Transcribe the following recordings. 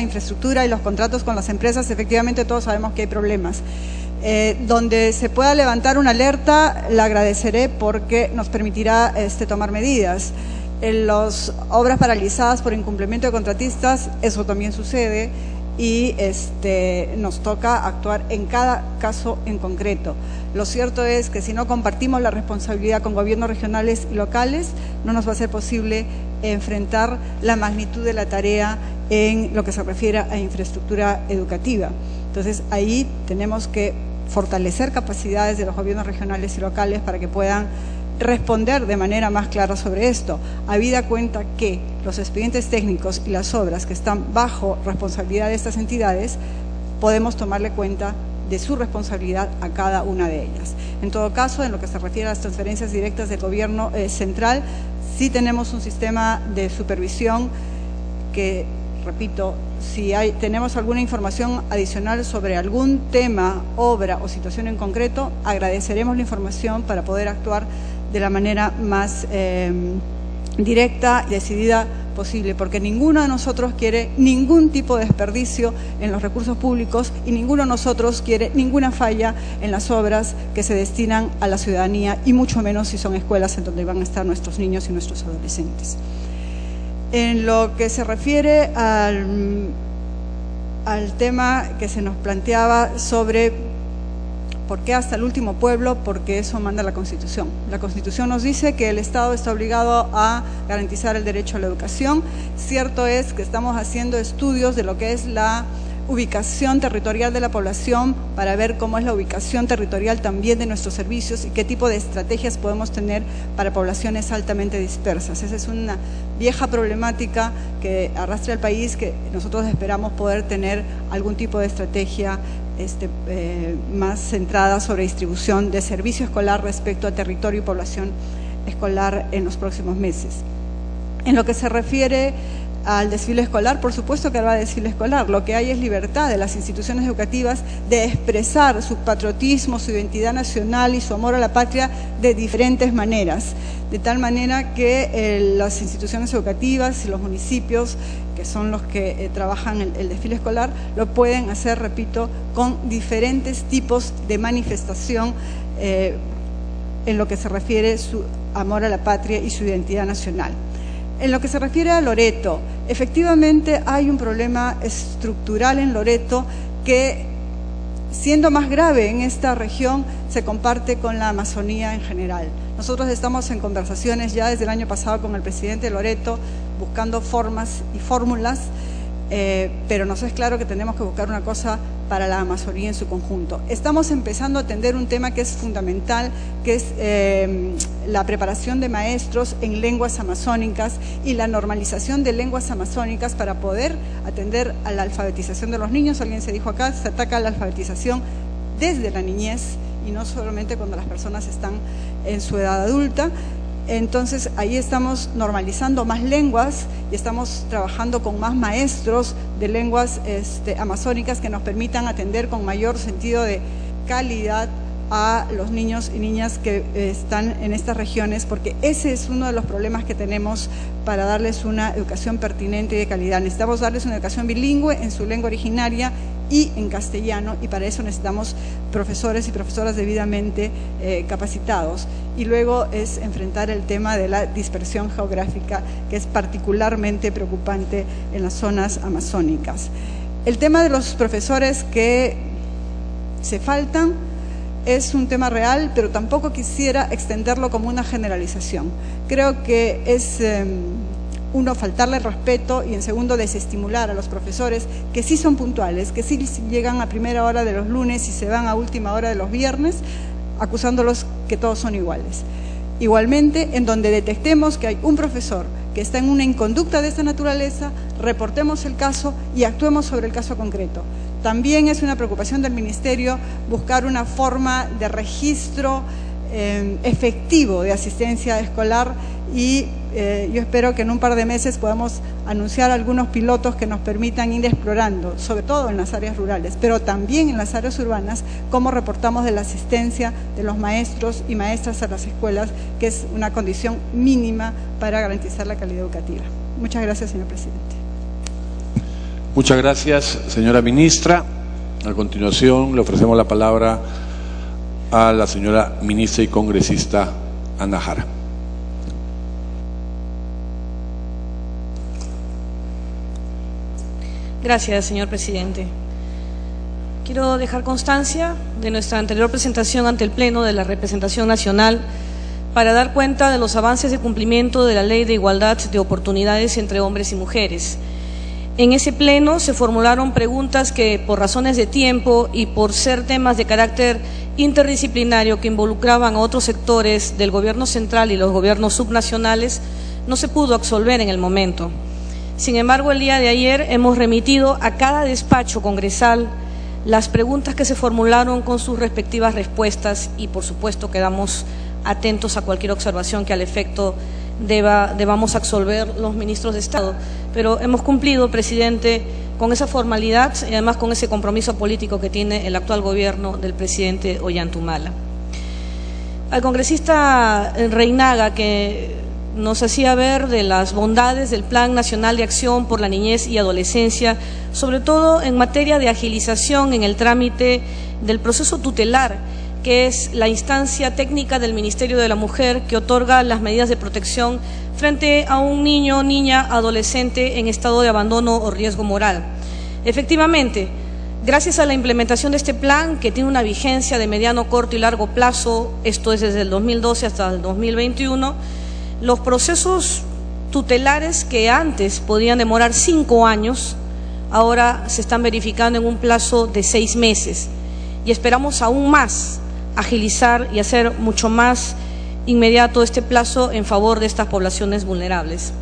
infraestructura y los contratos con las empresas, efectivamente todos sabemos que hay problemas. Donde se pueda levantar una alerta, la agradeceré porque nos permitirá tomar medidas. En las obras paralizadas por incumplimiento de contratistas, eso también sucede y nos toca actuar en cada caso en concreto. Lo cierto es que si no compartimos la responsabilidad con gobiernos regionales y locales, no nos va a ser posible enfrentar la magnitud de la tarea en lo que se refiere a infraestructura educativa. Entonces, ahí tenemos que fortalecer capacidades de los gobiernos regionales y locales para que puedan responder de manera más clara sobre esto, habida cuenta que los expedientes técnicos y las obras que están bajo responsabilidad de estas entidades, podemos tomarle cuenta de su responsabilidad a cada una de ellas. En todo caso, en lo que se refiere a las transferencias directas del gobierno central, sí tenemos un sistema de supervisión que, repito, si tenemos alguna información adicional sobre algún tema, obra o situación en concreto, agradeceremos la información para poder actuar de la manera más directa y decidida posible, porque ninguno de nosotros quiere ningún tipo de desperdicio en los recursos públicos y ninguno de nosotros quiere ninguna falla en las obras que se destinan a la ciudadanía y mucho menos si son escuelas en donde van a estar nuestros niños y nuestros adolescentes. En lo que se refiere al tema que se nos planteaba sobre ¿por qué hasta el último pueblo? Porque eso manda la Constitución. La Constitución nos dice que el Estado está obligado a garantizar el derecho a la educación. Cierto es que estamos haciendo estudios de lo que es la ubicación territorial de la población para ver cómo es la ubicación territorial también de nuestros servicios y qué tipo de estrategias podemos tener para poblaciones altamente dispersas. Esa es una vieja problemática que arrastra el país, que nosotros esperamos poder tener algún tipo de estrategia más centrada sobre distribución de servicio escolar respecto a territorio y población escolar en los próximos meses. En lo que se refiere al desfile escolar, por supuesto que habrá desfile escolar. Lo que hay es libertad de las instituciones educativas de expresar su patriotismo, su identidad nacional y su amor a la patria de diferentes maneras, de tal manera que las instituciones educativas y los municipios, que son los que trabajan el desfile escolar, lo pueden hacer, repito, con diferentes tipos de manifestación en lo que se refiere a su amor a la patria y su identidad nacional. En lo que se refiere a Loreto, efectivamente hay un problema estructural en Loreto que, siendo más grave en esta región, se comparte con la Amazonía en general. Nosotros estamos en conversaciones ya desde el año pasado con el presidente de Loreto, buscando formas y fórmulas, pero nos es claro que tenemos que buscar una cosa para la Amazonía en su conjunto. Estamos empezando a atender un tema que es fundamental, que es la preparación de maestros en lenguas amazónicas y la normalización de lenguas amazónicas para poder atender a la alfabetización de los niños. Alguien se dijo acá, se ataca a la alfabetización desde la niñez y no solamente cuando las personas están en su edad adulta. Entonces, ahí estamos normalizando más lenguas y estamos trabajando con más maestros de lenguas amazónicas que nos permitan atender con mayor sentido de calidad a los niños y niñas que están en estas regiones, porque ese es uno de los problemas que tenemos para darles una educación pertinente y de calidad. Necesitamos darles una educación bilingüe en su lengua originaria y en castellano, y para eso necesitamos profesores y profesoras debidamente capacitados. Y luego es enfrentar el tema de la dispersión geográfica, que es particularmente preocupante en las zonas amazónicas. El tema de los profesores que se faltan es un tema real, pero tampoco quisiera extenderlo como una generalización. Creo que es uno, faltarle respeto, y en segundo, desestimular a los profesores que sí son puntuales, que sí llegan a primera hora de los lunes y se van a última hora de los viernes, acusándolos que todos son iguales. Igualmente, en donde detectemos que hay un profesor que está en una inconducta de esta naturaleza, reportemos el caso y actuemos sobre el caso concreto. También es una preocupación del Ministerio buscar una forma de registro efectivo de asistencia escolar y yo espero que en un par de meses podamos anunciar algunos pilotos que nos permitan ir explorando, sobre todo en las áreas rurales, pero también en las áreas urbanas, cómo reportamos de la asistencia de los maestros y maestras a las escuelas, que es una condición mínima para garantizar la calidad educativa. Muchas gracias, señor presidente. Muchas gracias, señora ministra. A continuación le ofrecemos la palabra a la señora ministra y congresista Ana Jara. Gracias, señor presidente. Quiero dejar constancia de nuestra anterior presentación ante el Pleno de la Representación Nacional para dar cuenta de los avances de cumplimiento de la Ley de Igualdad de Oportunidades entre hombres y mujeres. En ese pleno se formularon preguntas que, por razones de tiempo y por ser temas de carácter interdisciplinario que involucraban a otros sectores del gobierno central y los gobiernos subnacionales, no se pudo absolver en el momento. Sin embargo, el día de ayer hemos remitido a cada despacho congresal las preguntas que se formularon con sus respectivas respuestas y, por supuesto, quedamos atentos a cualquier observación que al efecto debamos absolver los ministros de Estado. Pero hemos cumplido, presidente, con esa formalidad y además con ese compromiso político que tiene el actual gobierno del presidente Ollantumala. Al congresista Reinaga, que nos hacía ver de las bondades del Plan Nacional de Acción por la Niñez y Adolescencia, sobre todo en materia de agilización en el trámite del proceso tutelar, que es la instancia técnica del Ministerio de la Mujer que otorga las medidas de protección frente a un niño o niña adolescente en estado de abandono o riesgo moral. Efectivamente, gracias a la implementación de este plan, que tiene una vigencia de mediano, corto y largo plazo, esto es desde el 2012 hasta el 2021, los procesos tutelares que antes podían demorar 5 años, ahora se están verificando en un plazo de 6 meses y esperamos aún más agilizar y hacer mucho más inmediato este plazo en favor de estas poblaciones vulnerables.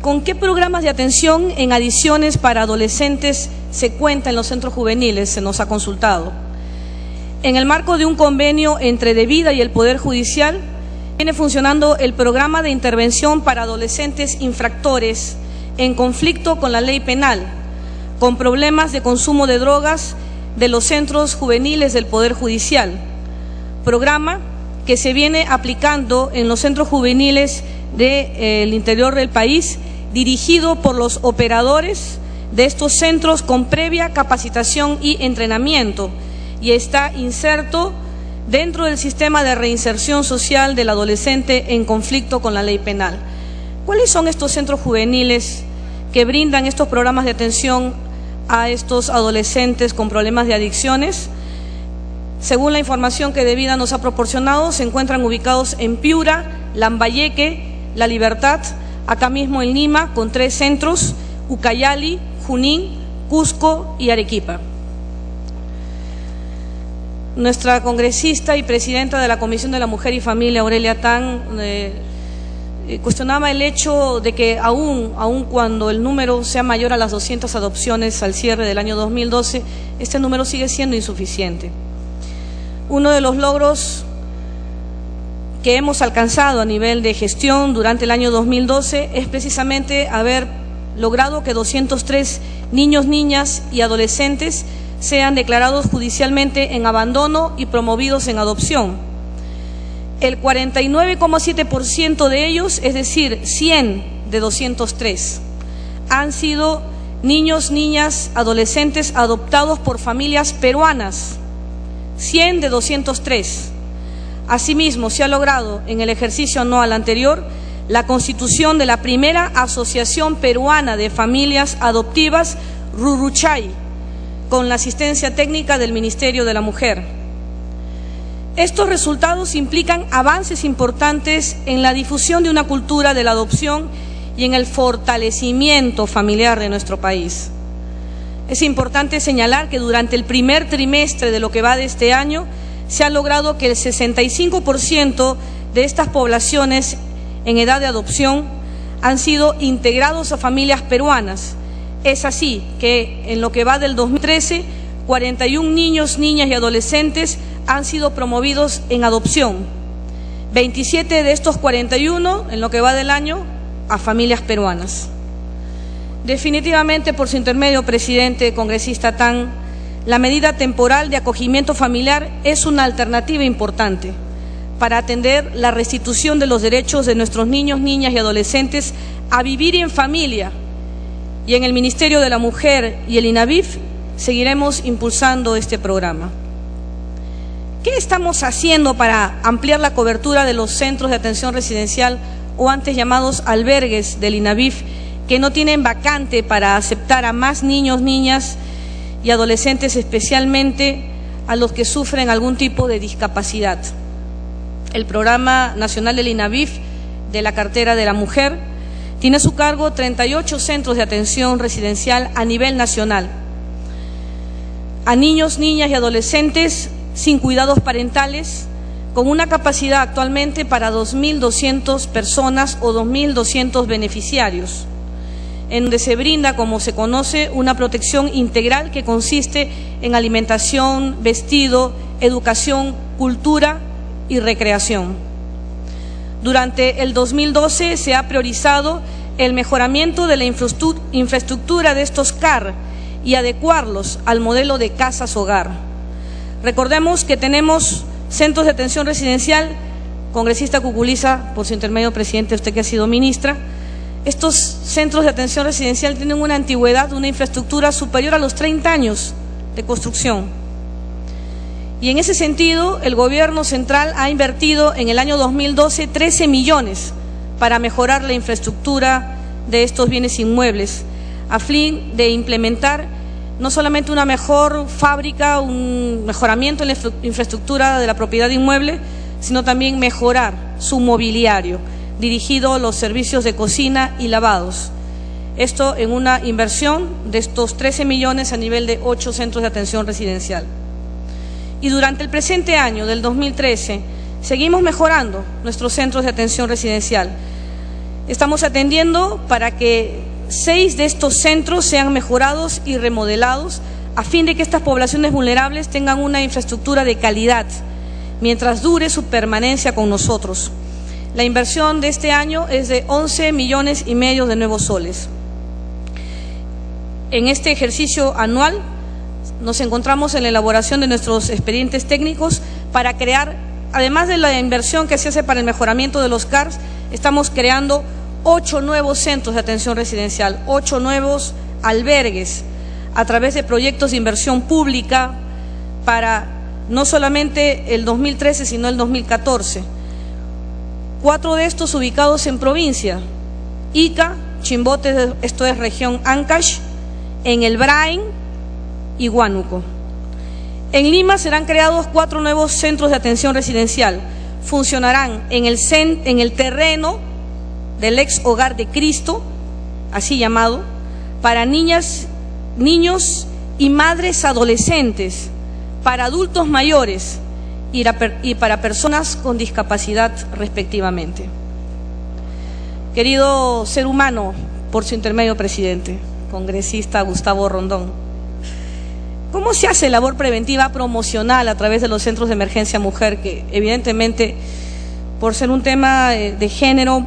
¿Con qué programas de atención en adiciones para adolescentes se cuenta en los centros juveniles? Se nos ha consultado. En el marco de un convenio entre Devida y el Poder Judicial, viene funcionando el programa de intervención para adolescentes infractores en conflicto con la ley penal, con problemas de consumo de drogas de los centros juveniles del Poder Judicial, programa que se viene aplicando en los centros juveniles del interior del país, dirigido por los operadores de estos centros con previa capacitación y entrenamiento, y está inserto dentro del sistema de reinserción social del adolescente en conflicto con la ley penal. ¿Cuáles son estos centros juveniles que brindan estos programas de atención a estos adolescentes con problemas de adicciones? Según la información que Devida nos ha proporcionado, se encuentran ubicados en Piura, Lambayeque, La Libertad, acá mismo en Lima, con 3 centros, Ucayali, Junín, Cusco y Arequipa. Nuestra congresista y presidenta de la Comisión de la Mujer y Familia, Aurelia Tan, cuestionaba el hecho de que aun cuando el número sea mayor a las 200 adopciones al cierre del año 2012, este número sigue siendo insuficiente. Uno de los logros que hemos alcanzado a nivel de gestión durante el año 2012 es precisamente haber logrado que 203 niños, niñas y adolescentes sean declarados judicialmente en abandono y promovidos en adopción. El 49,7% de ellos, es decir, 100 de 203, han sido niños, niñas, adolescentes adoptados por familias peruanas, 100 de 203. Asimismo, se ha logrado en el ejercicio anual anterior la constitución de la primera Asociación Peruana de Familias Adoptivas, Ruruchay, con la asistencia técnica del Ministerio de la Mujer. Estos resultados implican avances importantes en la difusión de una cultura de la adopción y en el fortalecimiento familiar de nuestro país. Es importante señalar que durante el primer trimestre de lo que va de este año se ha logrado que el 65% de estas poblaciones en edad de adopción han sido integrados a familias peruanas. Es así que en lo que va del 2013, 41 niños, niñas y adolescentes han sido promovidos en adopción. 27 de estos 41, en lo que va del año, a familias peruanas. Definitivamente, por su intermedio, presidente, congresista Tan, la medida temporal de acogimiento familiar es una alternativa importante para atender la restitución de los derechos de nuestros niños, niñas y adolescentes a vivir en familia y en el Ministerio de la Mujer y el INAVIF seguiremos impulsando este programa. ¿Qué estamos haciendo para ampliar la cobertura de los centros de atención residencial o antes llamados albergues del INAVIF que no tienen vacante para aceptar a más niños, niñas y adolescentes, especialmente a los que sufren algún tipo de discapacidad? El Programa Nacional del INAVIF de la cartera de la mujer tiene a su cargo 38 centros de atención residencial a nivel nacional, a niños, niñas y adolescentes sin cuidados parentales, con una capacidad actualmente para 2.200 personas o 2.200 beneficiarios, en donde se brinda, como se conoce, una protección integral que consiste en alimentación, vestido, educación, cultura y recreación. Durante el 2012 se ha priorizado el mejoramiento de la infraestructura de estos CAR y adecuarlos al modelo de casas-hogar. Recordemos que tenemos centros de atención residencial, congresista Cuculiza, por su intermedio, presidente, usted que ha sido ministra, estos centros de atención residencial tienen una antigüedad, una infraestructura superior a los 30 años de construcción. Y en ese sentido, el Gobierno central ha invertido en el año 2012 13 millones para mejorar la infraestructura de estos bienes inmuebles, a fin de implementar no solamente una mejor fábrica, un mejoramiento en la infraestructura de la propiedad inmueble, sino también mejorar su mobiliario, dirigido a los servicios de cocina y lavados. Esto en una inversión de estos 13 millones a nivel de 8 centros de atención residencial. Y durante el presente año, del 2013, seguimos mejorando nuestros centros de atención residencial. Estamos atendiendo para que 6 de estos centros sean mejorados y remodelados a fin de que estas poblaciones vulnerables tengan una infraestructura de calidad mientras dure su permanencia con nosotros. La inversión de este año es de 11,5 millones de nuevos soles. En este ejercicio anual nos encontramos en la elaboración de nuestros expedientes técnicos para crear, además de la inversión que se hace para el mejoramiento de los CARs, estamos creando 8 nuevos centros de atención residencial, 8 nuevos albergues, a través de proyectos de inversión pública para no solamente el 2013, sino el 2014. 4 de estos ubicados en provincia, Ica, Chimbote, esto es región Ancash, en el Brain y Huánuco. En Lima serán creados 4 nuevos centros de atención residencial, funcionarán en el terreno del ex Hogar de Cristo, así llamado, para niñas, niños y madres adolescentes, para adultos mayores y para personas con discapacidad respectivamente. Querido ser humano, por su intermedio, presidente, congresista Gustavo Rondón, ¿cómo se hace labor preventiva promocional a través de los centros de emergencia mujer, que evidentemente, por ser un tema de género,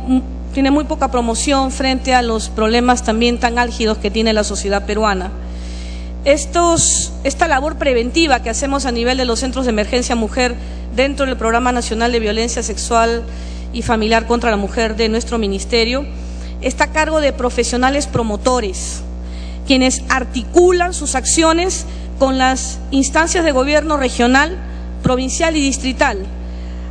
tiene muy poca promoción frente a los problemas también tan álgidos que tiene la sociedad peruana? Esta labor preventiva que hacemos a nivel de los centros de emergencia mujer dentro del Programa Nacional de Violencia Sexual y Familiar contra la Mujer de nuestro ministerio está a cargo de profesionales promotores, quienes articulan sus acciones con las instancias de gobierno regional, provincial y distrital,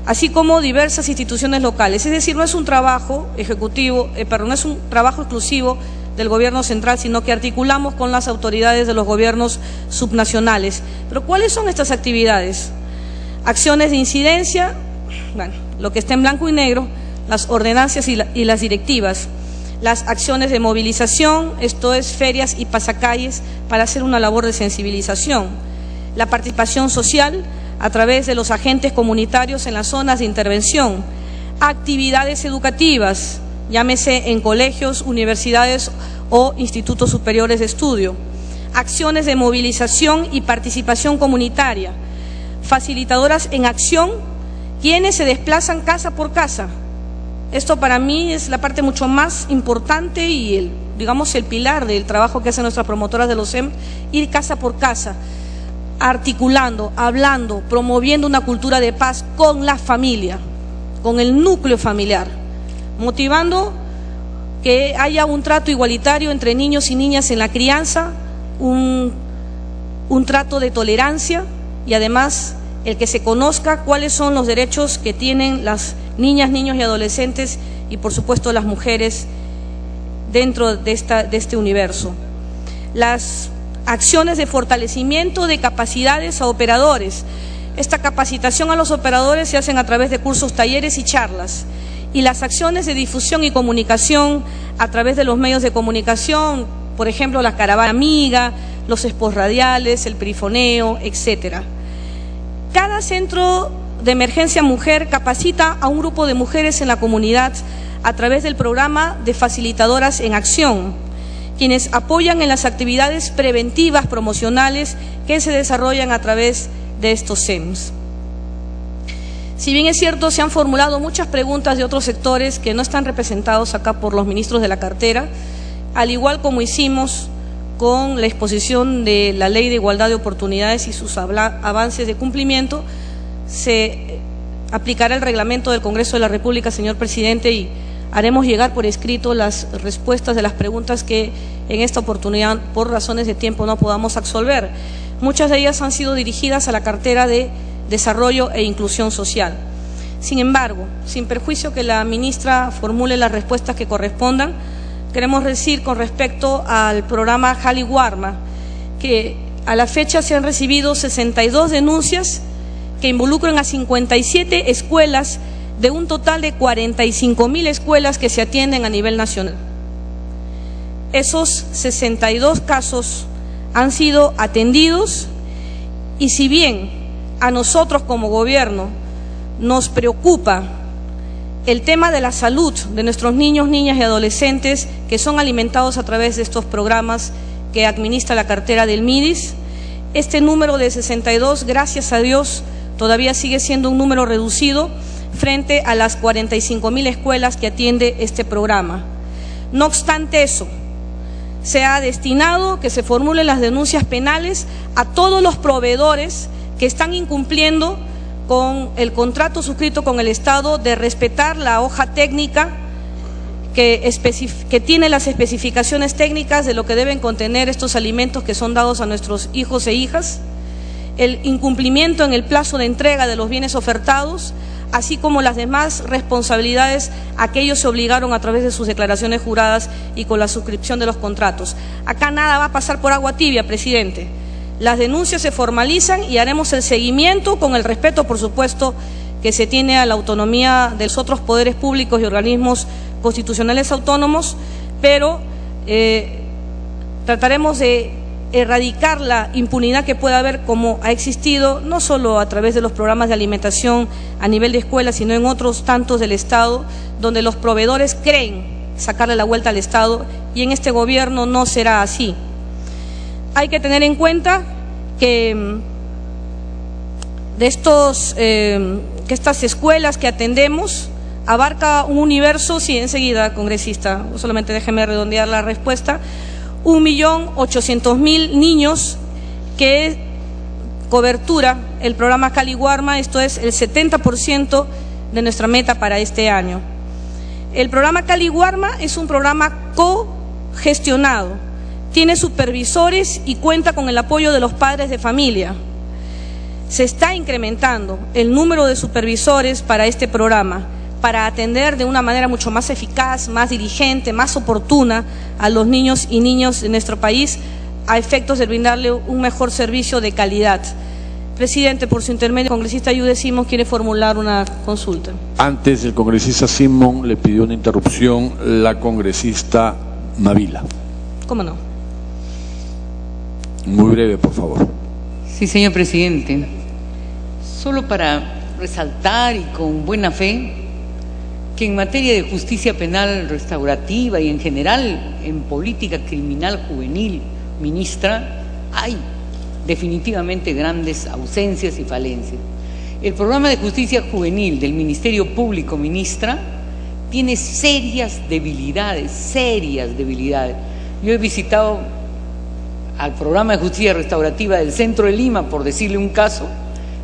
así como diversas instituciones locales. Es decir, no es un trabajo no es un trabajo exclusivo del gobierno central, sino que articulamos con las autoridades de los gobiernos subnacionales. Pero ¿cuáles son estas actividades? Acciones de incidencia, bueno, lo que está en blanco y negro, las ordenanzas y las directivas. Las acciones de movilización, esto es ferias y pasacalles para hacer una labor de sensibilización. La participación social a través de los agentes comunitarios en las zonas de intervención. Actividades educativas, llámese en colegios, universidades o institutos superiores de estudio. Acciones de movilización y participación comunitaria. Facilitadoras en acción, quienes se desplazan casa por casa. Esto para mí es la parte mucho más importante y el pilar del trabajo que hacen nuestras promotoras de los SEM, ir casa por casa, articulando, hablando, promoviendo una cultura de paz con la familia, con el núcleo familiar, motivando que haya un trato igualitario entre niños y niñas en la crianza, un trato de tolerancia y además el que se conozca cuáles son los derechos que tienen las niñas, niños y adolescentes y por supuesto las mujeres dentro de este universo. Las acciones de fortalecimiento de capacidades a operadores. Esta capacitación a los operadores se hacen a través de cursos, talleres y charlas. Y las acciones de difusión y comunicación a través de los medios de comunicación, por ejemplo, la caravana amiga, los spots radiales, el perifoneo, etcétera. Cada centro de emergencia mujer capacita a un grupo de mujeres en la comunidad a través del programa de facilitadoras en acción, quienes apoyan en las actividades preventivas promocionales que se desarrollan a través de estos CEMs. Si bien es cierto, se han formulado muchas preguntas de otros sectores que no están representados acá por los ministros de la cartera, al igual como hicimos con la exposición de la Ley de Igualdad de Oportunidades y sus avances de cumplimiento, se aplicará el reglamento del Congreso de la República, señor presidente, y haremos llegar por escrito las respuestas de las preguntas que en esta oportunidad, por razones de tiempo, no podamos absolver. Muchas de ellas han sido dirigidas a la cartera de Desarrollo e Inclusión Social. Sin embargo, sin perjuicio que la ministra formule las respuestas que correspondan, queremos decir con respecto al programa Jali Warma que a la fecha se han recibido 62 denuncias que involucran a 57 escuelas de un total de 45.000 escuelas que se atienden a nivel nacional. Esos 62 casos han sido atendidos y si bien a nosotros como gobierno nos preocupa el tema de la salud de nuestros niños, niñas y adolescentes que son alimentados a través de estos programas que administra la cartera del MIDIS, este número de 62, gracias a Dios, todavía sigue siendo un número reducido frente a las 45.000 escuelas que atiende este programa. No obstante eso, se ha destinado que se formulen las denuncias penales a todos los proveedores que están incumpliendo con el contrato suscrito con el Estado de respetar la hoja técnica que tiene las especificaciones técnicas de lo que deben contener estos alimentos que son dados a nuestros hijos e hijas, el incumplimiento en el plazo de entrega de los bienes ofertados, así como las demás responsabilidades a que ellos se obligaron a través de sus declaraciones juradas y con la suscripción de los contratos. Acá nada va a pasar por agua tibia, presidente. Las denuncias se formalizan y haremos el seguimiento con el respeto, por supuesto, que se tiene a la autonomía de los otros poderes públicos y organismos constitucionales autónomos, pero trataremos de erradicar la impunidad que pueda haber como ha existido, no solo a través de los programas de alimentación a nivel de escuela, sino en otros tantos del Estado, donde los proveedores creen sacarle la vuelta al Estado y en este gobierno no será así. Hay que tener en cuenta que estas escuelas que atendemos abarca un universo, sí, enseguida, congresista, solamente déjeme redondear la respuesta, 1.800.000 niños que cobertura el programa Jali Warma, esto es el 70% de nuestra meta para este año. El programa Jali Warma es un programa cogestionado, tiene supervisores y cuenta con el apoyo de los padres de familia. Se está incrementando el número de supervisores para este programa, para atender de una manera mucho más eficaz, más diligente, más oportuna a los niños y niñas de nuestro país, a efectos de brindarle un mejor servicio de calidad. Presidente, por su intermedio, el congresista Yude Simón quiere formular una consulta. Antes del congresista Simón le pidió una interrupción la congresista Mavila. ¿Cómo no? Muy breve, por favor. Sí, señor presidente. Solo para resaltar y con buena fe que en materia de justicia penal restaurativa y en general en política criminal juvenil, ministra, hay definitivamente grandes ausencias y falencias. El programa de justicia juvenil del Ministerio Público, ministra, tiene serias debilidades, Yo he visitado al programa de justicia restaurativa del centro de Lima, por decirle un caso,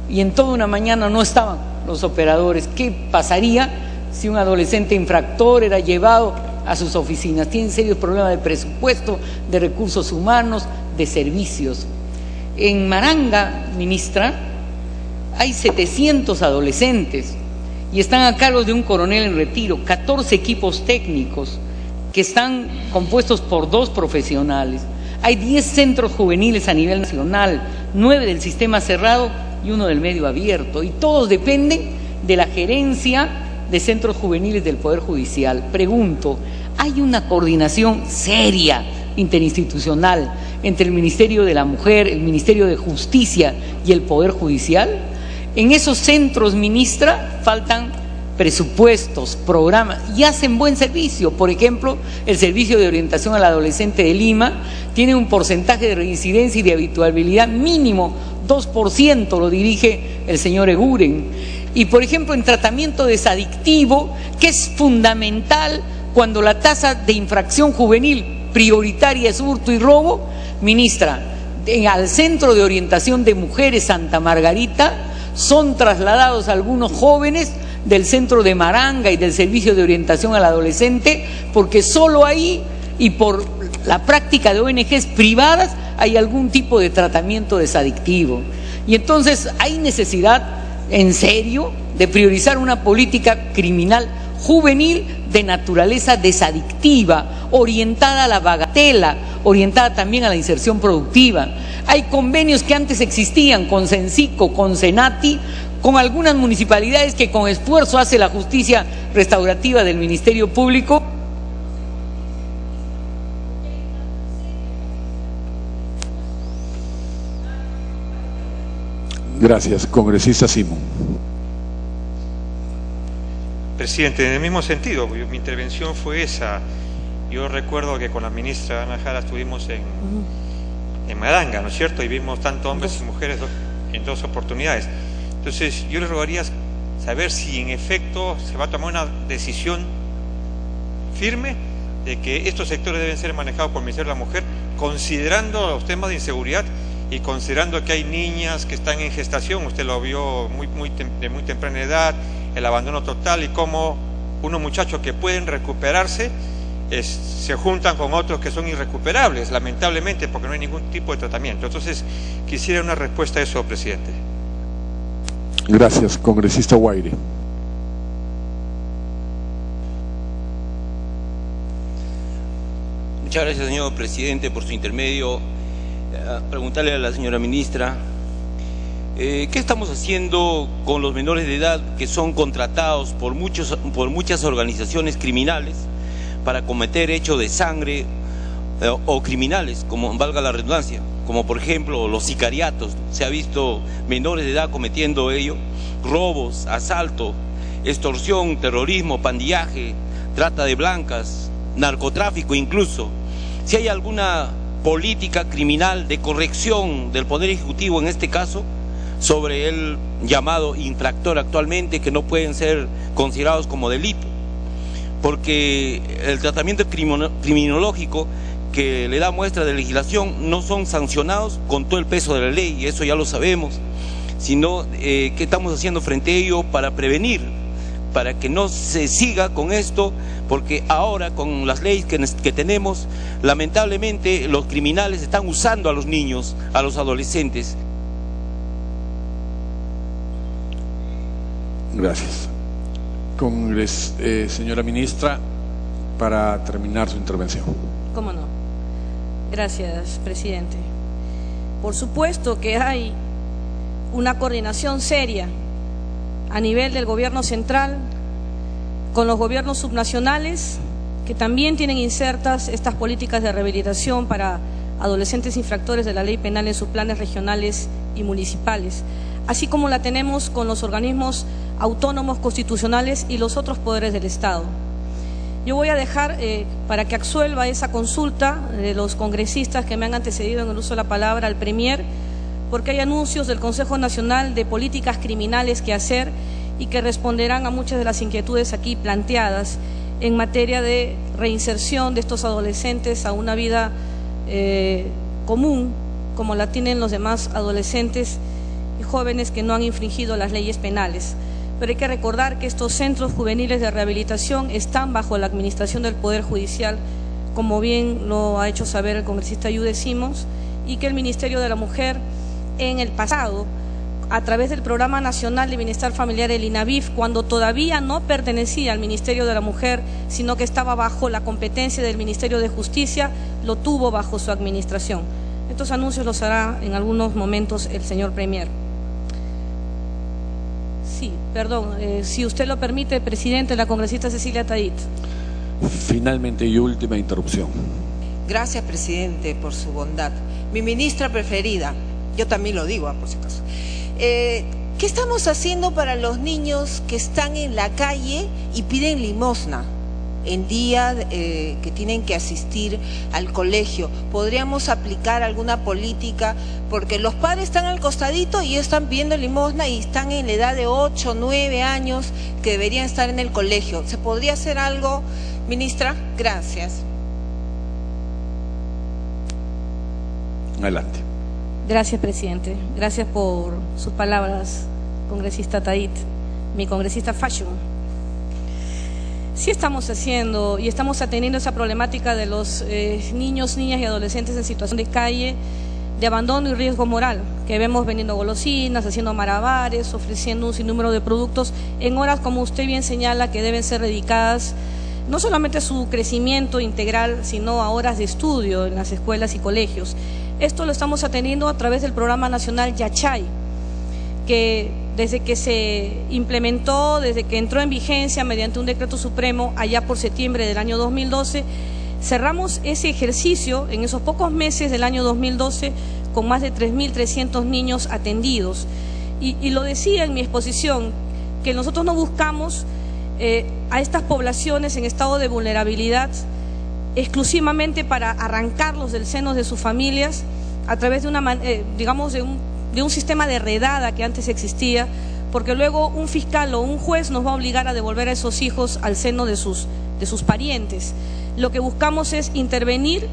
y en toda una mañana no estaban los operadores. ¿Qué pasaría si un adolescente infractor era llevado a sus oficinas, tienen serios problemas de presupuesto, de recursos humanos, de servicios. En Maranga, ministra, hay 700 adolescentes y están a cargo de un coronel en retiro, 14 equipos técnicos que están compuestos por 2 profesionales. Hay 10 centros juveniles a nivel nacional, 9 del sistema cerrado y 1 del medio abierto, y todos dependen de la gerencia de centros juveniles del Poder Judicial. Pregunto, ¿hay una coordinación seria interinstitucional entre el Ministerio de la Mujer, el Ministerio de Justicia y el Poder Judicial? En esos centros, ministra, faltan presupuestos, programas, y hacen buen servicio. Por ejemplo, el Servicio de Orientación al Adolescente de Lima tiene un porcentaje de reincidencia y de habitualidad mínimo, 2%, lo dirige el señor Eguren. Y por ejemplo, en tratamiento desadictivo, que es fundamental cuando la tasa de infracción juvenil prioritaria es hurto y robo, ministra, al Centro de Orientación de Mujeres Santa Margarita son trasladados algunos jóvenes del centro de Maranga y del Servicio de Orientación al Adolescente, porque solo ahí y por la práctica de ONGs privadas hay algún tipo de tratamiento desadictivo. Y entonces hay necesidad, en serio, de priorizar una política criminal juvenil de naturaleza desadictiva, orientada a la bagatela, orientada también a la inserción productiva. Hay convenios que antes existían con Cencico, con Senati, con algunas municipalidades que con esfuerzo hace la justicia restaurativa del Ministerio Público. Gracias. Congresista Simón. Presidente, en el mismo sentido, mi intervención fue esa. Yo recuerdo que con la ministra Ana Jara estuvimos en Maranga, ¿no es cierto? Y vimos tanto hombres y mujeres en 2 oportunidades. Entonces, yo le rogaría saber si en efecto se va a tomar una decisión firme de que estos sectores deben ser manejados por el Ministerio de la Mujer, considerando los temas de inseguridad y considerando que hay niñas que están en gestación. Usted lo vio de muy temprana edad, el abandono total, y cómo unos muchachos que pueden recuperarse se juntan con otros que son irrecuperables, lamentablemente, porque no hay ningún tipo de tratamiento. Entonces, quisiera una respuesta a eso, presidente. Gracias. Congresista Guaire. Muchas gracias, señor presidente, por su intermedio. Preguntarle a la señora ministra, ¿qué estamos haciendo con los menores de edad que son contratados por muchas organizaciones criminales para cometer hechos de sangre o criminales, como valga la redundancia, como por ejemplo los sicariatos? Se ha visto menores de edad cometiendo ello, robos, asalto, extorsión, terrorismo, pandillaje, trata de blancas, narcotráfico incluso. Si hay alguna política criminal de corrección del Poder Ejecutivo en este caso sobre el llamado infractor actualmente, que no pueden ser considerados como delito, porque el tratamiento criminológico que le da muestra de legislación no son sancionados con todo el peso de la ley, y eso ya lo sabemos, sino ¿qué estamos haciendo frente a ello para prevenir, para que no se siga con esto? Porque ahora con las leyes que tenemos, lamentablemente los criminales están usando a los niños, a los adolescentes. Gracias. Señora ministra, para terminar su intervención. ¿Cómo no? Gracias, presidente. Por supuesto que hay una coordinación seria a nivel del gobierno central con los gobiernos subnacionales, que también tienen insertas estas políticas de rehabilitación para adolescentes infractores de la ley penal en sus planes regionales y municipales, así como la tenemos con los organismos autónomos constitucionales y los otros poderes del Estado. Yo voy a dejar para que absuelva esa consulta de los congresistas que me han antecedido en el uso de la palabra al Premier, porque hay anuncios del Consejo Nacional de Políticas Criminales que hacer y que responderán a muchas de las inquietudes aquí planteadas en materia de reinserción de estos adolescentes a una vida común, como la tienen los demás adolescentes y jóvenes que no han infringido las leyes penales. pero hay que recordar que estos centros juveniles de rehabilitación están bajo la administración del Poder Judicial, como bien lo ha hecho saber el congresista Yude Simons, y que el Ministerio de la Mujer en el pasado, a través del Programa Nacional de Bienestar Familiar, el INABIF, cuando todavía no pertenecía al Ministerio de la Mujer, sino que estaba bajo la competencia del Ministerio de Justicia, lo tuvo bajo su administración. Estos anuncios los hará en algunos momentos el señor Premier. Sí, perdón, si usted lo permite, presidente, la congresista Cecilia Tadit. Finalmente y última interrupción. Gracias, presidente, por su bondad. Mi ministra preferida, yo también lo digo, por si acaso. ¿Qué estamos haciendo para los niños que están en la calle y piden limosna en día que tienen que asistir al colegio? ¿Podríamos aplicar alguna política? Porque los padres están al costadito y están pidiendo limosna y están en la edad de 8, 9 años que deberían estar en el colegio. ¿Se podría hacer algo, ministra? Gracias. Adelante. Gracias, presidente. Gracias por sus palabras, congresista Tadit, mi congresista Fashion. Sí estamos haciendo y estamos atendiendo esa problemática de los niños, niñas y adolescentes en situación de calle, de abandono y riesgo moral, que vemos vendiendo golosinas, haciendo malabares, ofreciendo un sinnúmero de productos en horas, como usted bien señala, que deben ser dedicadas no solamente a su crecimiento integral, sino a horas de estudio en las escuelas y colegios. Esto lo estamos atendiendo a través del Programa Nacional Yachay, que desde que se implementó, desde que entró en vigencia mediante un decreto supremo allá por septiembre del año 2012, cerramos ese ejercicio en esos pocos meses del año 2012 con más de 3.300 niños atendidos. Y lo decía en mi exposición, que nosotros no buscamos a estas poblaciones en estado de vulnerabilidad exclusivamente para arrancarlos del seno de sus familias a través de una, digamos, de un sistema de redada que antes existía, porque luego un fiscal o un juez nos va a obligar a devolver a esos hijos al seno de sus parientes. Lo que buscamos es intervenir,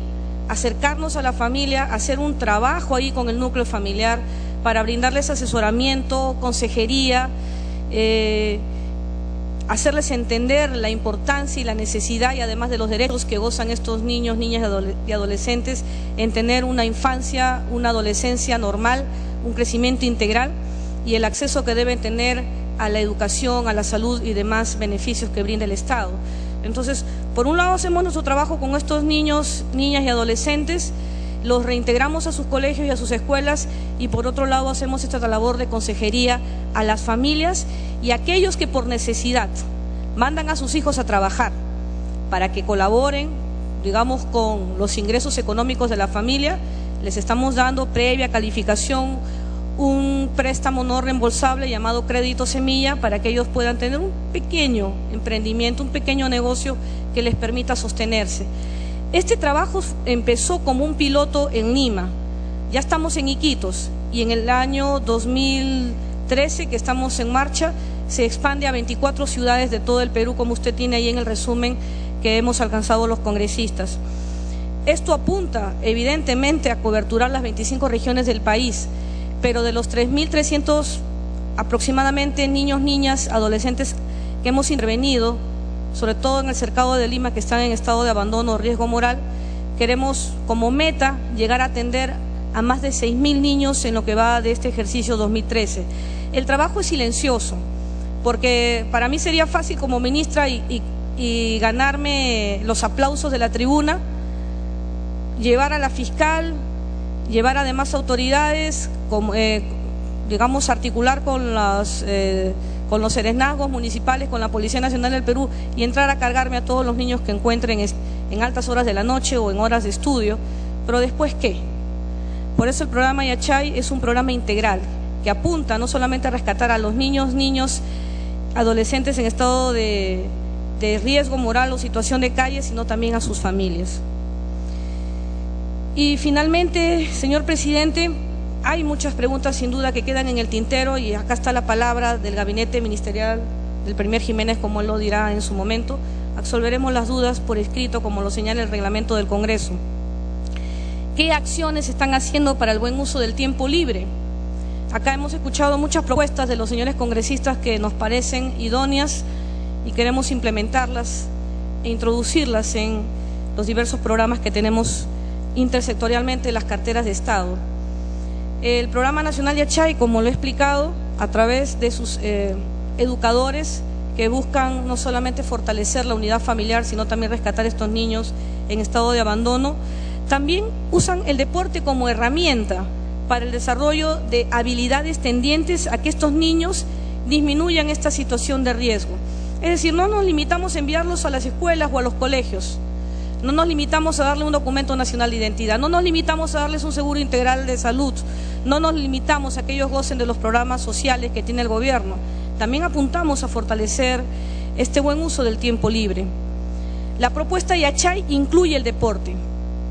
acercarnos a la familia, hacer un trabajo ahí con el núcleo familiar para brindarles asesoramiento, consejería, hacerles entender la importancia y la necesidad, y además de los derechos que gozan estos niños, niñas y adolescentes, en tener una infancia, una adolescencia normal, un crecimiento integral y el acceso que deben tener a la educación, a la salud y demás beneficios que brinda el Estado. Entonces, por un lado hacemos nuestro trabajo con estos niños, niñas y adolescentes, los reintegramos a sus colegios y a sus escuelas, y por otro lado hacemos esta labor de consejería a las familias y a aquellos que por necesidad mandan a sus hijos a trabajar para que colaboren, digamos, con los ingresos económicos de la familia. Les estamos dando, previa calificación, un préstamo no reembolsable llamado crédito semilla para que ellos puedan tener un pequeño emprendimiento, un pequeño negocio que les permita sostenerse. Este trabajo empezó como un piloto en Lima, ya estamos en Iquitos, y en el año 2013, que estamos en marcha, se expande a 24 ciudades de todo el Perú, como usted tiene ahí en el resumen que hemos alcanzado los congresistas. Esto apunta evidentemente a coberturar las 25 regiones del país, pero de los 3.300 aproximadamente niños, niñas, adolescentes que hemos intervenido, sobre todo en el cercado de Lima, que están en estado de abandono o riesgo moral, queremos como meta llegar a atender a más de 6.000 niños en lo que va de este ejercicio 2013. El trabajo es silencioso, porque para mí sería fácil como ministra y ganarme los aplausos de la tribuna, llevar a la fiscal, llevar además autoridades, digamos, articular con los serenazgos municipales, con la Policía Nacional del Perú, y entrar a cargarme a todos los niños que encuentren en altas horas de la noche o en horas de estudio. Pero después, ¿qué? Por eso el programa Yachay es un programa integral que apunta no solamente a rescatar a los niños, adolescentes en estado de riesgo moral o situación de calle, sino también a sus familias. Y finalmente, señor presidente, hay muchas preguntas sin duda que quedan en el tintero, y acá está la palabra del gabinete ministerial del Premier Jiménez, como él lo dirá en su momento. Absolveremos las dudas por escrito, como lo señala el reglamento del Congreso. ¿Qué acciones están haciendo para el buen uso del tiempo libre? Acá hemos escuchado muchas propuestas de los señores congresistas que nos parecen idóneas y queremos implementarlas e introducirlas en los diversos programas que tenemos intersectorialmente en las carteras de Estado. El Programa Nacional Yachay, como lo he explicado, a través de sus educadores que buscan no solamente fortalecer la unidad familiar, sino también rescatar a estos niños en estado de abandono, también usan el deporte como herramienta para el desarrollo de habilidades tendientes a que estos niños disminuyan esta situación de riesgo. Es decir, no nos limitamos a enviarlos a las escuelas o a los colegios, no nos limitamos a darle un documento nacional de identidad, no nos limitamos a darles un seguro integral de salud, no nos limitamos a que ellos gocen de los programas sociales que tiene el gobierno, también apuntamos a fortalecer este buen uso del tiempo libre. La propuesta Yachay incluye el deporte,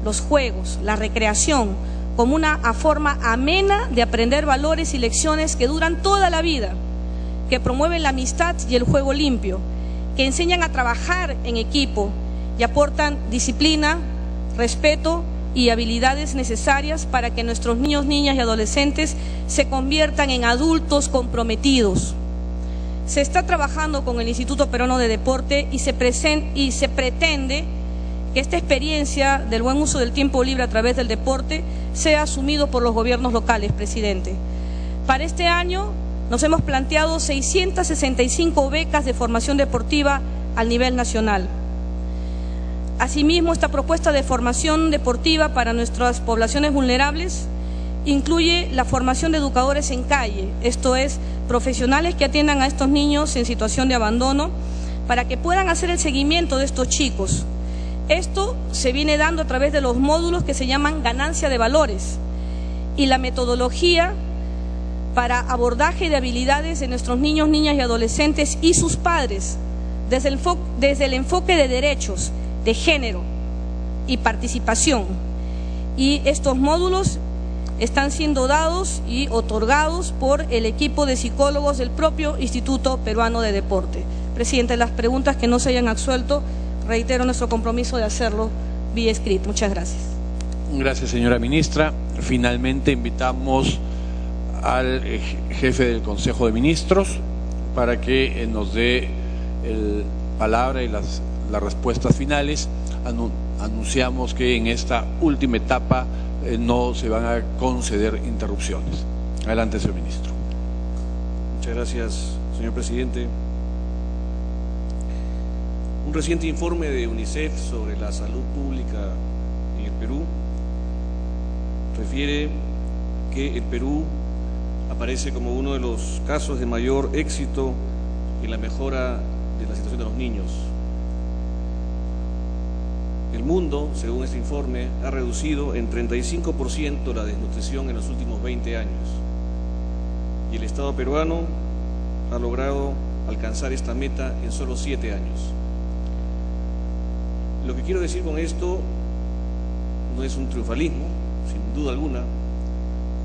los juegos, la recreación, como una forma amena de aprender valores y lecciones que duran toda la vida, que promueven la amistad y el juego limpio, que enseñan a trabajar en equipo y aportan disciplina, respeto y habilidades necesarias para que nuestros niños, niñas y adolescentes se conviertan en adultos comprometidos. Se está trabajando con el Instituto Peruano de Deporte y se pretende que esta experiencia del buen uso del tiempo libre a través del deporte sea asumido por los gobiernos locales, presidente. Para este año nos hemos planteado 665 becas de formación deportiva a nivel nacional. Asimismo, esta propuesta de formación deportiva para nuestras poblaciones vulnerables incluye la formación de educadores en calle, esto es, profesionales que atiendan a estos niños en situación de abandono para que puedan hacer el seguimiento de estos chicos. Esto se viene dando a través de los módulos que se llaman ganancia de valores y la metodología para abordaje de habilidades de nuestros niños, niñas y adolescentes y sus padres desde el enfoque de derechos, de género y participación. Y estos módulos están siendo dados y otorgados por el equipo de psicólogos del propio Instituto Peruano de Deporte. Presidente, las preguntas que no se hayan absuelto, reitero nuestro compromiso de hacerlo vía escrito. Muchas gracias. Gracias, señora ministra. Finalmente invitamos al jefe del Consejo de Ministros para que nos dé palabra y las respuestas finales. Anunciamos que en esta última etapa no se van a conceder interrupciones. Adelante, señor ministro. Muchas gracias, señor presidente. Un reciente informe de UNICEF sobre la salud pública en el Perú refiere que el Perú aparece como uno de los casos de mayor éxito en la mejora de la situación de los niños. El mundo, según este informe, ha reducido en 35% la desnutrición en los últimos 20 años. Y el Estado peruano ha logrado alcanzar esta meta en solo 7 años. Lo que quiero decir con esto no es un triunfalismo, sin duda alguna,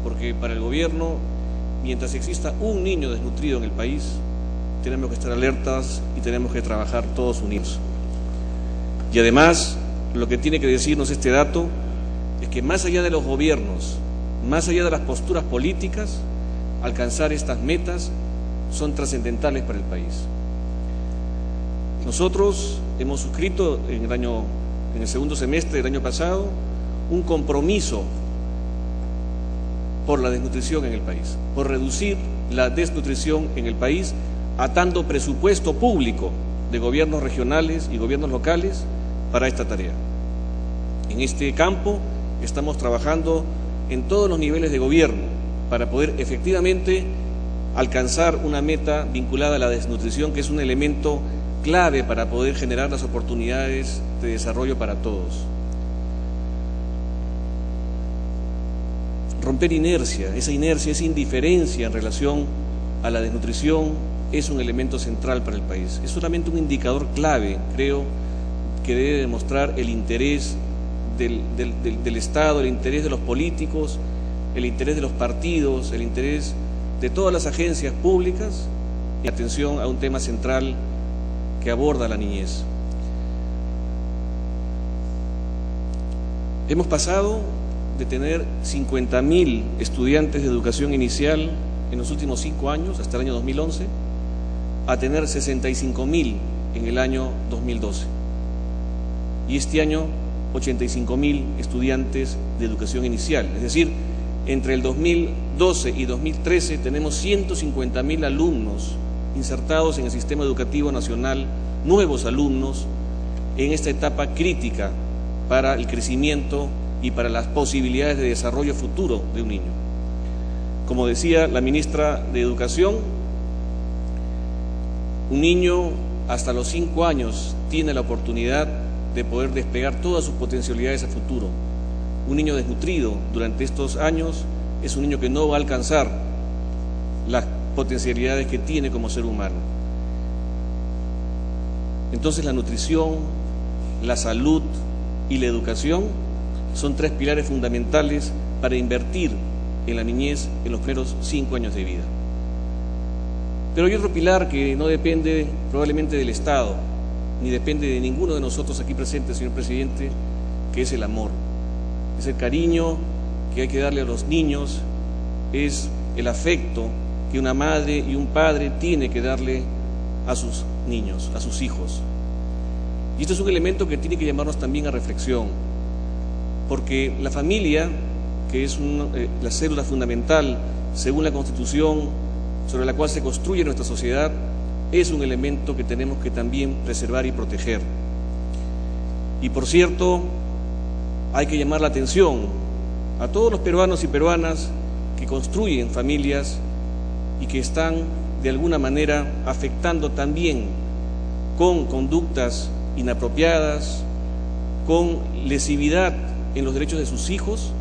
porque para el gobierno, mientras exista un niño desnutrido en el país, tenemos que estar alertas y tenemos que trabajar todos unidos. Y además, lo que tiene que decirnos este dato es que más allá de los gobiernos, más allá de las posturas políticas, alcanzar estas metas son trascendentales para el país. Nosotros hemos suscrito en el segundo semestre del año pasado un compromiso por la desnutrición en el país, por reducir la desnutrición en el país, atando presupuesto público de gobiernos regionales y gobiernos locales para esta tarea. En este campo estamos trabajando en todos los niveles de gobierno para poder efectivamente alcanzar una meta vinculada a la desnutrición, que es un elemento clave para poder generar las oportunidades de desarrollo para todos. Romper inercia, esa indiferencia en relación a la desnutrición es un elemento central para el país. Es solamente un indicador clave, creo, que debe demostrar el interés del Estado, el interés de los políticos, el interés de los partidos, el interés de todas las agencias públicas en atención a un tema central que aborda la niñez. Hemos pasado de tener 50.000 estudiantes de educación inicial en los últimos 5 años, hasta el año 2011, a tener 65.000 en el año 2012. Y este año 85.000 estudiantes de educación inicial. Es decir, entre el 2012 y 2013 tenemos 150.000 alumnos insertados en el sistema educativo nacional, nuevos alumnos, en esta etapa crítica para el crecimiento y para las posibilidades de desarrollo futuro de un niño. Como decía la ministra de Educación, un niño hasta los 5 años tiene la oportunidad de poder desplegar todas sus potencialidades a futuro. Un niño desnutrido durante estos años es un niño que no va a alcanzar las potencialidades que tiene como ser humano. Entonces la nutrición, la salud y la educación son 3 pilares fundamentales para invertir en la niñez en los primeros 5 años de vida. Pero hay otro pilar que no depende probablemente del Estado, ni depende de ninguno de nosotros aquí presentes, señor presidente, que es el amor. Es el cariño que hay que darle a los niños, es el afecto que una madre y un padre tiene que darle a sus niños, a sus hijos. Y esto es un elemento que tiene que llamarnos también a reflexión, porque la familia, que es la célula fundamental según la Constitución sobre la cual se construye nuestra sociedad, es un elemento que tenemos que también preservar y proteger. Y por cierto, hay que llamar la atención a todos los peruanos y peruanas que construyen familias y que están de alguna manera afectando también con conductas inapropiadas, con lesividad en los derechos de sus hijos,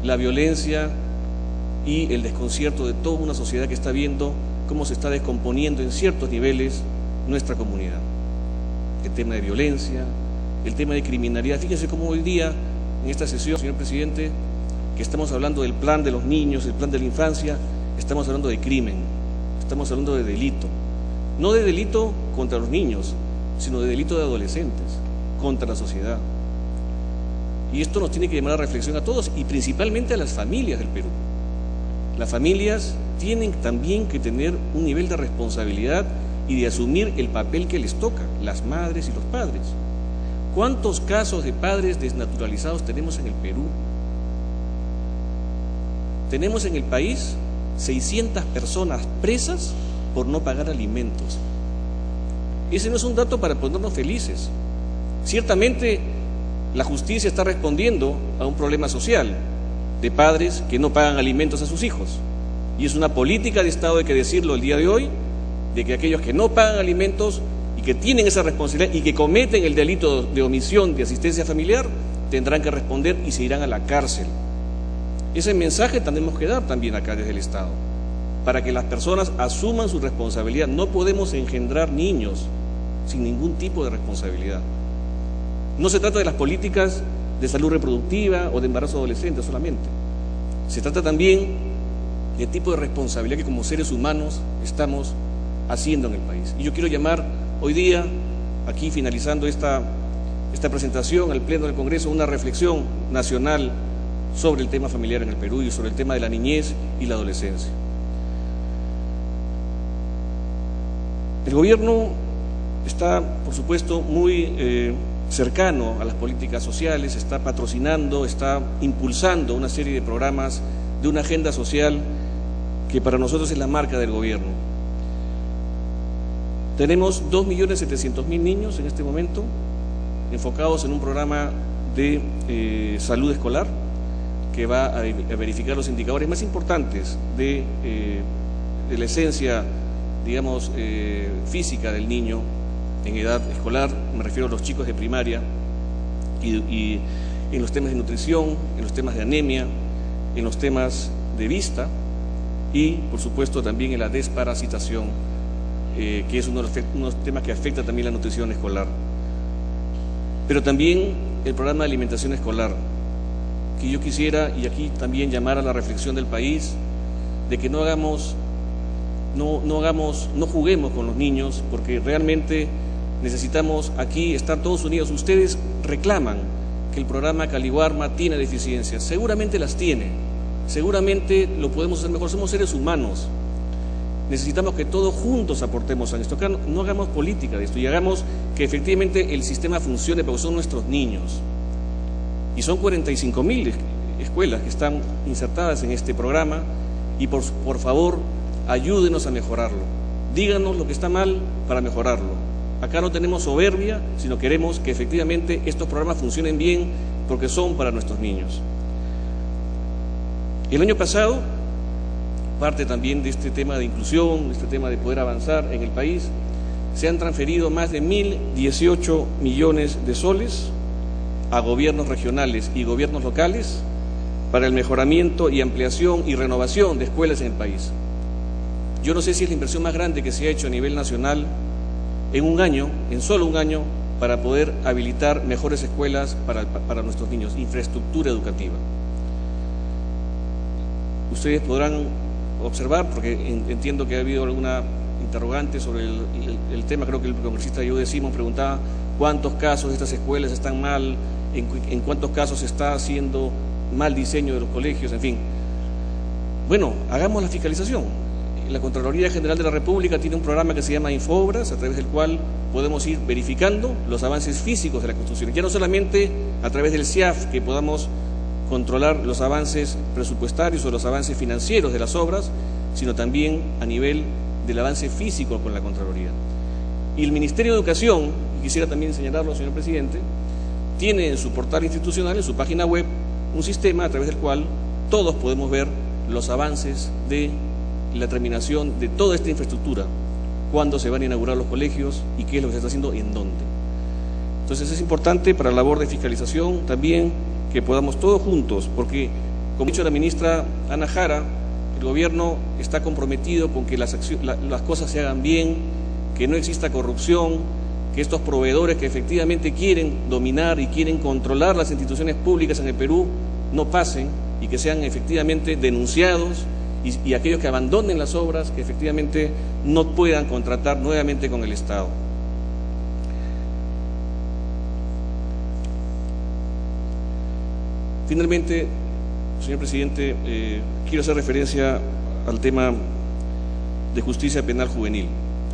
la violencia y el desconcierto de toda una sociedad que está viendo cómo se está descomponiendo en ciertos niveles nuestra comunidad. El tema de violencia, el tema de criminalidad. Fíjense cómo hoy día, en esta sesión, señor presidente, que estamos hablando del plan de los niños, el plan de la infancia, estamos hablando de crimen, estamos hablando de delito. No de delito contra los niños, sino de delito de adolescentes, contra la sociedad. Y esto nos tiene que llamar a reflexión a todos y principalmente a las familias del Perú. Las familias tienen también que tener un nivel de responsabilidad y de asumir el papel que les toca, las madres y los padres. ¿Cuántos casos de padres desnaturalizados tenemos en el Perú? Tenemos en el país 600 personas presas por no pagar alimentos. Ese no es un dato para ponernos felices. Ciertamente la justicia está respondiendo a un problema social de padres que no pagan alimentos a sus hijos. Y es una política de Estado, hay que decirlo el día de hoy, de que aquellos que no pagan alimentos y que tienen esa responsabilidad y que cometen el delito de omisión de asistencia familiar, tendrán que responder y se irán a la cárcel. Ese mensaje tenemos que dar también acá desde el Estado, para que las personas asuman su responsabilidad. No podemos engendrar niños sin ningún tipo de responsabilidad. No se trata de las políticas de salud reproductiva o de embarazo adolescente solamente. Se trata también del tipo de responsabilidad que como seres humanos estamos haciendo en el país. Y yo quiero llamar hoy día, aquí finalizando esta presentación al Pleno del Congreso, una reflexión nacional sobre el tema familiar en el Perú y sobre el tema de la niñez y la adolescencia. El gobierno está, por supuesto, muy cercano a las políticas sociales, está patrocinando, está impulsando una serie de programas de una agenda social que para nosotros es la marca del gobierno. Tenemos 2.700.000 niños en este momento enfocados en un programa de salud escolar que va a verificar los indicadores más importantes de la esencia, digamos, física del niño en edad escolar. Me refiero a los chicos de primaria y en los temas de nutrición, en los temas de anemia, en los temas de vista y, por supuesto, también en la desparasitación, que es uno de los temas que afecta también la nutrición escolar. Pero también el programa de alimentación escolar, que yo quisiera, y aquí también llamar a la reflexión del país, de que no juguemos con los niños, porque realmente necesitamos aquí estar todos unidos. Ustedes reclaman que el programa Caliwarma tiene deficiencias. Seguramente las tiene, seguramente lo podemos hacer mejor. Somos seres humanos. Necesitamos que todos juntos aportemos a esto. Acá no hagamos política de esto y hagamos que efectivamente el sistema funcione, porque son nuestros niños. Y son 45.000 escuelas que están insertadas en este programa y por favor, ayúdenos a mejorarlo. Díganos lo que está mal para mejorarlo. Acá no tenemos soberbia, sino queremos que efectivamente estos programas funcionen bien porque son para nuestros niños. El año pasado, parte también de este tema de inclusión, de este tema de poder avanzar en el país, se han transferido más de 1.018 millones de soles a gobiernos regionales y gobiernos locales para el mejoramiento y ampliación y renovación de escuelas en el país. Yo no sé si es la inversión más grande que se ha hecho a nivel nacional en un año, en solo un año, para poder habilitar mejores escuelas para nuestros niños, infraestructura educativa. Ustedes podrán observar, porque entiendo que ha habido alguna interrogante sobre el tema, creo que el congresista yo preguntaba cuántos casos de estas escuelas están mal, en cuántos casos se está haciendo mal diseño de los colegios, en fin. Bueno, hagamos la fiscalización. La Contraloría General de la República tiene un programa que se llama Infobras, a través del cual podemos ir verificando los avances físicos de la construcción. Ya no solamente a través del CIAF, que podamos controlar los avances presupuestarios o los avances financieros de las obras, sino también a nivel del avance físico con la Contraloría. Y el Ministerio de Educación, y quisiera también señalarlo, señor presidente, tiene en su portal institucional, en su página web, un sistema a través del cual todos podemos ver los avances de la terminación de toda esta infraestructura, cuándo se van a inaugurar los colegios y qué es lo que se está haciendo y en dónde. Entonces es importante para la labor de fiscalización también que podamos todos juntos, porque como ha dicho la ministra Ana Jara, el gobierno está comprometido con que las cosas se hagan bien, que no exista corrupción, que estos proveedores que efectivamente quieren dominar y quieren controlar las instituciones públicas en el Perú no pasen y que sean efectivamente denunciados y aquellos que abandonen las obras que efectivamente no puedan contratar nuevamente con el Estado. Finalmente, señor presidente, quiero hacer referencia al tema de justicia penal juvenil,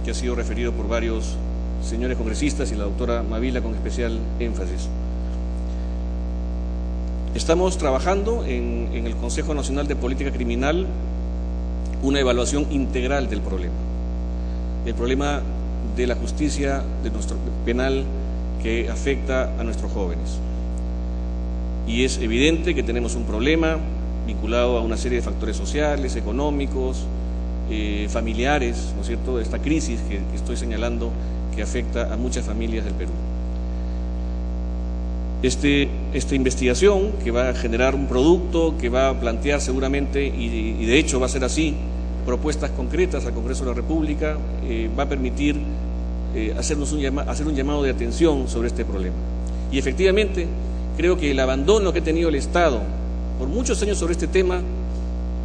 que ha sido referido por varios señores congresistas y la doctora Mavila con especial énfasis. Estamos trabajando en el Consejo Nacional de Política Criminal una evaluación integral del problema. El problema de la justicia de nuestro penal que afecta a nuestros jóvenes. Y es evidente que tenemos un problema vinculado a una serie de factores sociales, económicos, familiares, ¿no es cierto?, de esta crisis que estoy señalando que afecta a muchas familias del Perú. Esta investigación que va a generar un producto que va a plantear seguramente, y de hecho va a ser así, propuestas concretas al Congreso de la República, va a permitir hacer un llamado de atención sobre este problema. Y efectivamente, creo que el abandono que ha tenido el Estado por muchos años sobre este tema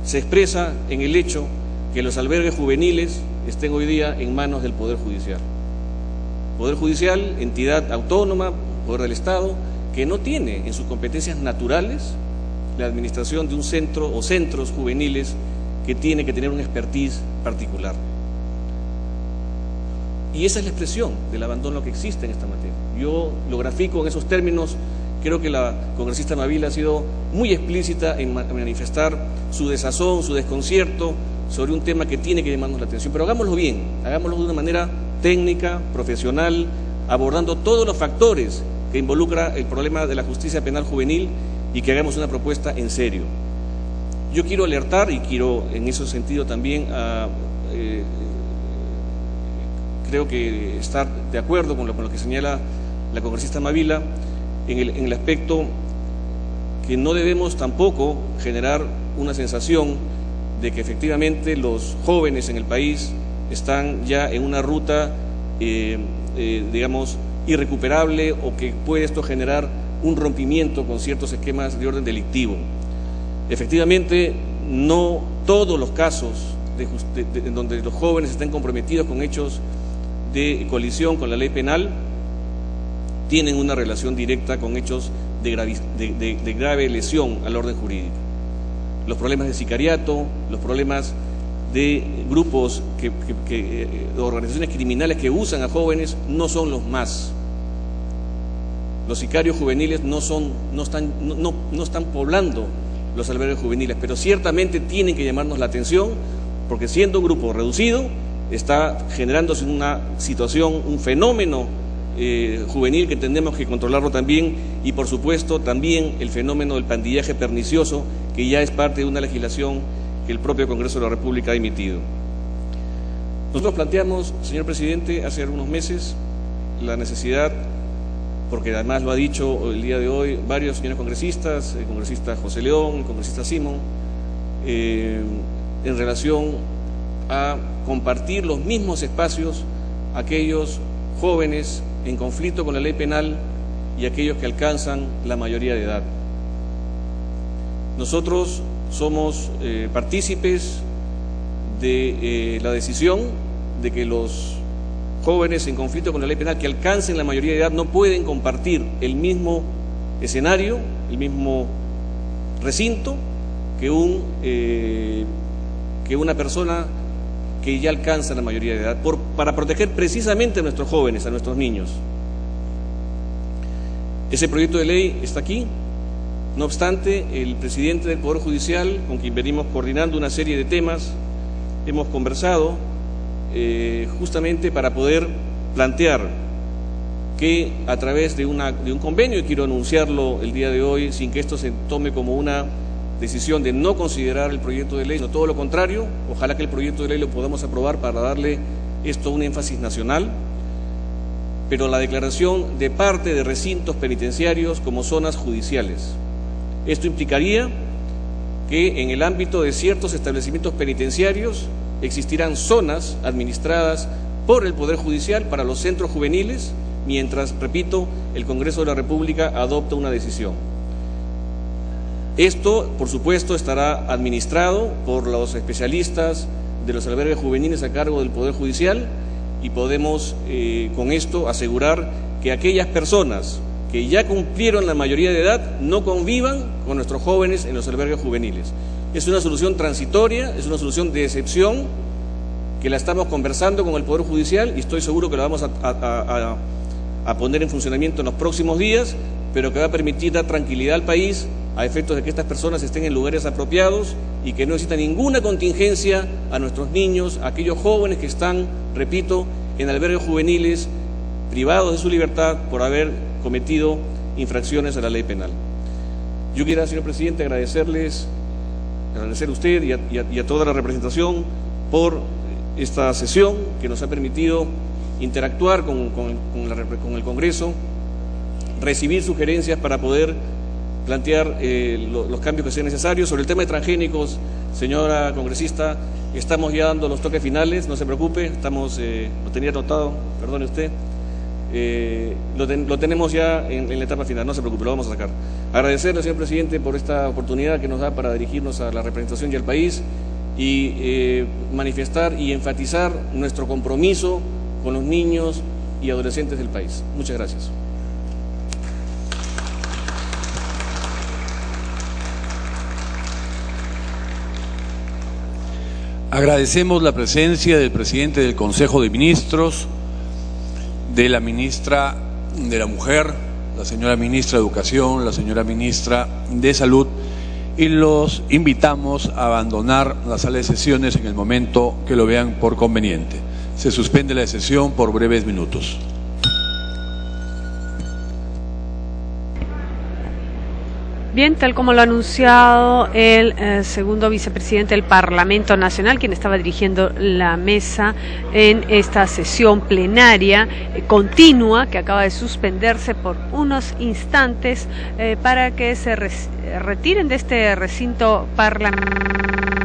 se expresa en el hecho que los albergues juveniles estén hoy día en manos del Poder Judicial. Poder Judicial, entidad autónoma, poder del Estado, que no tiene en sus competencias naturales la administración de un centro o centros juveniles que tiene que tener una expertise particular. Y esa es la expresión del abandono que existe en esta materia. Yo lo grafico en esos términos. Creo que la congresista Mavila ha sido muy explícita en manifestar su desazón, su desconcierto sobre un tema que tiene que llamarnos la atención. Pero hagámoslo bien, hagámoslo de una manera técnica, profesional, abordando todos los factores que involucra el problema de la justicia penal juvenil y que hagamos una propuesta en serio. Yo quiero alertar y quiero en ese sentido también creo que estar de acuerdo con lo que señala la congresista Mavila en el aspecto que no debemos tampoco generar una sensación de que efectivamente los jóvenes en el país están ya en una ruta, digamos, irrecuperable o que puede esto generar un rompimiento con ciertos esquemas de orden delictivo. Efectivamente, no todos los casos en donde los jóvenes estén comprometidos con hechos de colisión con la ley penal tienen una relación directa con hechos de grave lesión al orden jurídico. Los problemas de sicariato, los problemas de grupos, organizaciones criminales que usan a jóvenes no son los más. Los sicarios juveniles no están poblando los albergues juveniles, pero ciertamente tienen que llamarnos la atención, porque siendo un grupo reducido, está generándose una situación, un fenómeno juvenil que tenemos que controlarlo también, y por supuesto también el fenómeno del pandillaje pernicioso, que ya es parte de una legislación que el propio Congreso de la República ha emitido. Nosotros planteamos, señor presidente, hace algunos meses la necesidad, porque además lo ha dicho el día de hoy varios señores congresistas, el congresista José León, el congresista Simón, en relación a compartir los mismos espacios aquellos jóvenes en conflicto con la ley penal y aquellos que alcanzan la mayoría de edad. Nosotros somos partícipes de la decisión de que los jóvenes en conflicto con la ley penal que alcancen la mayoría de edad no pueden compartir el mismo escenario, el mismo recinto que una persona que ya alcanza la mayoría de edad, para proteger precisamente a nuestros jóvenes, a nuestros niños. Ese proyecto de ley está aquí. No obstante, el presidente del Poder Judicial, con quien venimos coordinando una serie de temas, hemos conversado justamente para poder plantear que a través de un convenio, y quiero anunciarlo el día de hoy, sin que esto se tome como una decisión de no considerar el proyecto de ley, sino todo lo contrario, ojalá que el proyecto de ley lo podamos aprobar para darle esto un énfasis nacional, pero la declaración de parte de recintos penitenciarios como zonas judiciales. Esto implicaría que en el ámbito de ciertos establecimientos penitenciarios existirán zonas administradas por el Poder Judicial para los centros juveniles, mientras, repito, el Congreso de la República adopta una decisión. Esto, por supuesto, estará administrado por los especialistas de los albergues juveniles a cargo del Poder Judicial, y podemos con esto asegurar que aquellas personas que ya cumplieron la mayoría de edad no convivan con nuestros jóvenes en los albergues juveniles. Es una solución transitoria, es una solución de excepción que la estamos conversando con el Poder Judicial, y estoy seguro que la vamos a poner en funcionamiento en los próximos días, pero que va a permitir dar tranquilidad al país a efectos de que estas personas estén en lugares apropiados y que no exista ninguna contingencia a nuestros niños, a aquellos jóvenes que están, repito, en albergues juveniles privados de su libertad por haber cometido infracciones a la ley penal. Yo quiero, señor presidente, agradecer a usted y a toda la representación por esta sesión que nos ha permitido interactuar con el Congreso, recibir sugerencias para poder plantear los cambios que sean necesarios. Sobre el tema de transgénicos, señora congresista, estamos ya dando los toques finales, no se preocupe, lo tenía anotado, perdone usted, lo tenemos ya en la etapa final, no se preocupe, lo vamos a sacar. Agradecerle, señor presidente, por esta oportunidad que nos da para dirigirnos a la representación y al país, y manifestar y enfatizar nuestro compromiso con los niños y adolescentes del país. Muchas gracias. Agradecemos la presencia del presidente del Consejo de Ministros, de la ministra de la Mujer, la señora ministra de Educación, la señora ministra de Salud, y los invitamos a abandonar la sala de sesiones en el momento que lo vean por conveniente. Se suspende la sesión por breves minutos. Bien, tal como lo ha anunciado el segundo vicepresidente del Parlamento Nacional, quien estaba dirigiendo la mesa en esta sesión plenaria continua que acaba de suspenderse por unos instantes para que se retiren de este recinto parlamentario